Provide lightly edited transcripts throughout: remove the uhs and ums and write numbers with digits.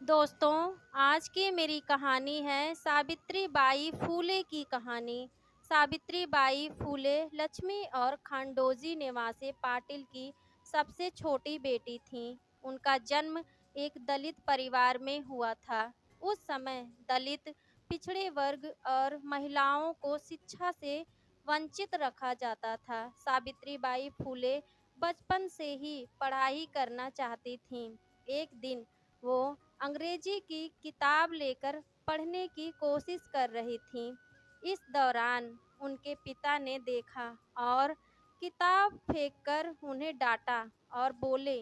दोस्तों, आज की मेरी कहानी है सावित्री बाई फूले की कहानी। सावित्री बाई फूले लक्ष्मी और खंडोजी नेवासे पाटिल की सबसे छोटी बेटी थीं। उनका जन्म एक दलित परिवार में हुआ था। उस समय दलित, पिछड़े वर्ग और महिलाओं को शिक्षा से वंचित रखा जाता था। सावित्री बाई फूले बचपन से ही पढ़ाई करना चाहती थीं। एक दिन वो अंग्रेजी की किताब लेकर पढ़ने की कोशिश कर रही थीं। इस दौरान उनके पिता ने देखा और किताब फेंककर उन्हें डांटा और बोले,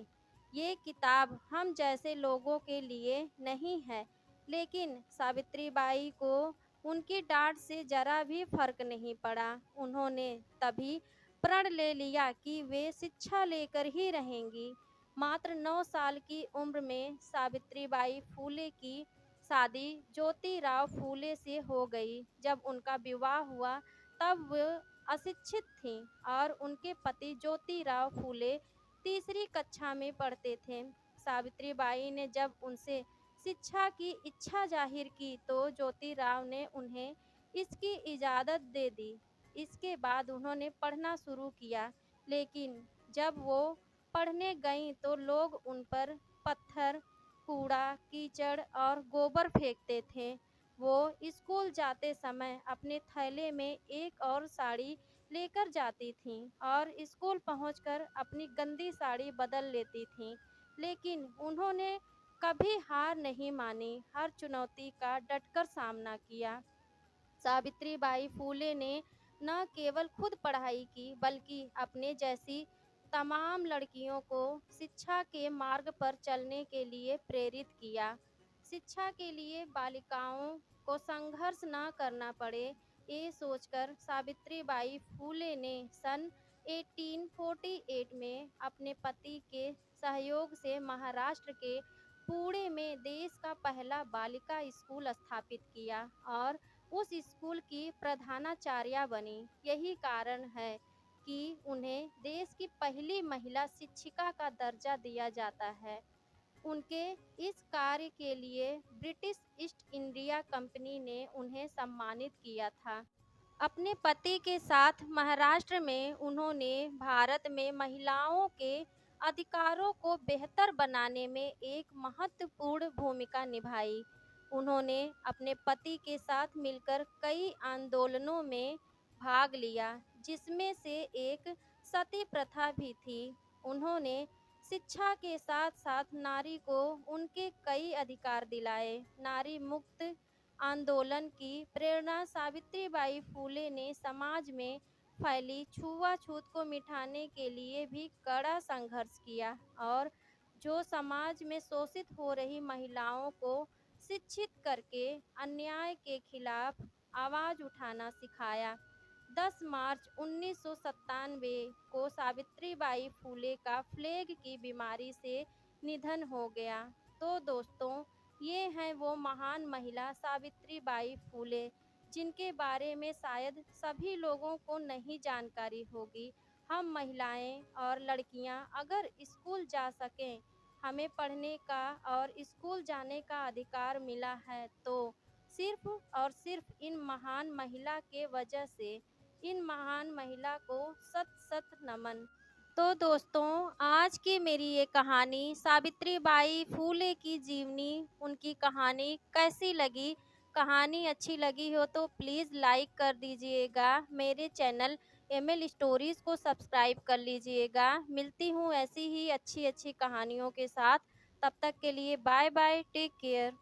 ये किताब हम जैसे लोगों के लिए नहीं है। लेकिन सावित्रीबाई को उनकी डांट से जरा भी फर्क नहीं पड़ा। उन्होंने तभी प्रण ले लिया कि वे शिक्षा लेकर ही रहेंगी। मात्र 9 साल की उम्र में सावित्रीबाई फूले की शादी ज्योतिराव फूले से हो गई। जब उनका विवाह हुआ तब वे अशिक्षित थीं और उनके पति ज्योतिराव फूले तीसरी कक्षा में पढ़ते थे। सावित्रीबाई ने जब उनसे शिक्षा की इच्छा जाहिर की तो ज्योतिराव ने उन्हें इसकी इजाज़त दे दी। इसके बाद उन्होंने पढ़ना शुरू किया, लेकिन जब वो पढ़ने गईं तो लोग उन पर पत्थर, कूड़ा, कीचड़ और गोबर फेंकते थे। वो स्कूल जाते समय अपने थैले में एक और साड़ी लेकर जाती थीं और स्कूल पहुंचकर अपनी गंदी साड़ी बदल लेती थीं। लेकिन उन्होंने कभी हार नहीं मानी, हर चुनौती का डटकर सामना किया। सावित्रीबाई फूले ने न केवल खुद पढ़ाई की बल्कि अपने जैसी तमाम लड़कियों को शिक्षा के मार्ग पर चलने के लिए प्रेरित किया। शिक्षा के लिए बालिकाओं को संघर्ष न करना पड़े, ये सोचकर सावित्रीबाई फूले ने सन 1848 में अपने पति के सहयोग से महाराष्ट्र के पुणे में देश का पहला बालिका स्कूल स्थापित किया और उस स्कूल की प्रधानाचार्या बनी। यही कारण है कि उन्हें देश की पहली महिला शिक्षिका का दर्जा दिया जाता है। उनके इस कार्य के लिए ब्रिटिश ईस्ट इंडिया कंपनी ने उन्हें सम्मानित किया था। अपने पति के साथ महाराष्ट्र में उन्होंने भारत में महिलाओं के अधिकारों को बेहतर बनाने में एक महत्वपूर्ण भूमिका निभाई। उन्होंने अपने पति के साथ मिलकर कई आंदोलनों में भाग लिया, जिसमें से एक सती प्रथा भी थी। उन्होंने शिक्षा के साथ साथ नारी को उनके कई अधिकार दिलाए। नारी मुक्त आंदोलन की प्रेरणा सावित्रीबाई फूले ने समाज में फैली छुआछूत को मिटाने के लिए भी कड़ा संघर्ष किया और जो समाज में शोषित हो रही महिलाओं को शिक्षित करके अन्याय के खिलाफ आवाज़ उठाना सिखाया। 10 मार्च 1997 को सावित्रीबाई फूले का प्लेग की बीमारी से निधन हो गया। तो दोस्तों, ये हैं वो महान महिला सावित्रीबाई फूले, जिनके बारे में शायद सभी लोगों को नहीं जानकारी होगी। हम महिलाएं और लड़कियां अगर स्कूल जा सकें, हमें पढ़ने का और स्कूल जाने का अधिकार मिला है, तो सिर्फ और सिर्फ इन महान महिला के वजह से। इन महान महिला को सत सत नमन। तो दोस्तों, आज की मेरी ये कहानी सावित्रीबाई फूले की जीवनी, उनकी कहानी कैसी लगी? कहानी अच्छी लगी हो तो प्लीज़ लाइक कर दीजिएगा। मेरे चैनल एमएल स्टोरीज़ को सब्सक्राइब कर लीजिएगा। मिलती हूँ ऐसी ही अच्छी अच्छी कहानियों के साथ। तब तक के लिए बाय बाय, टेक केयर।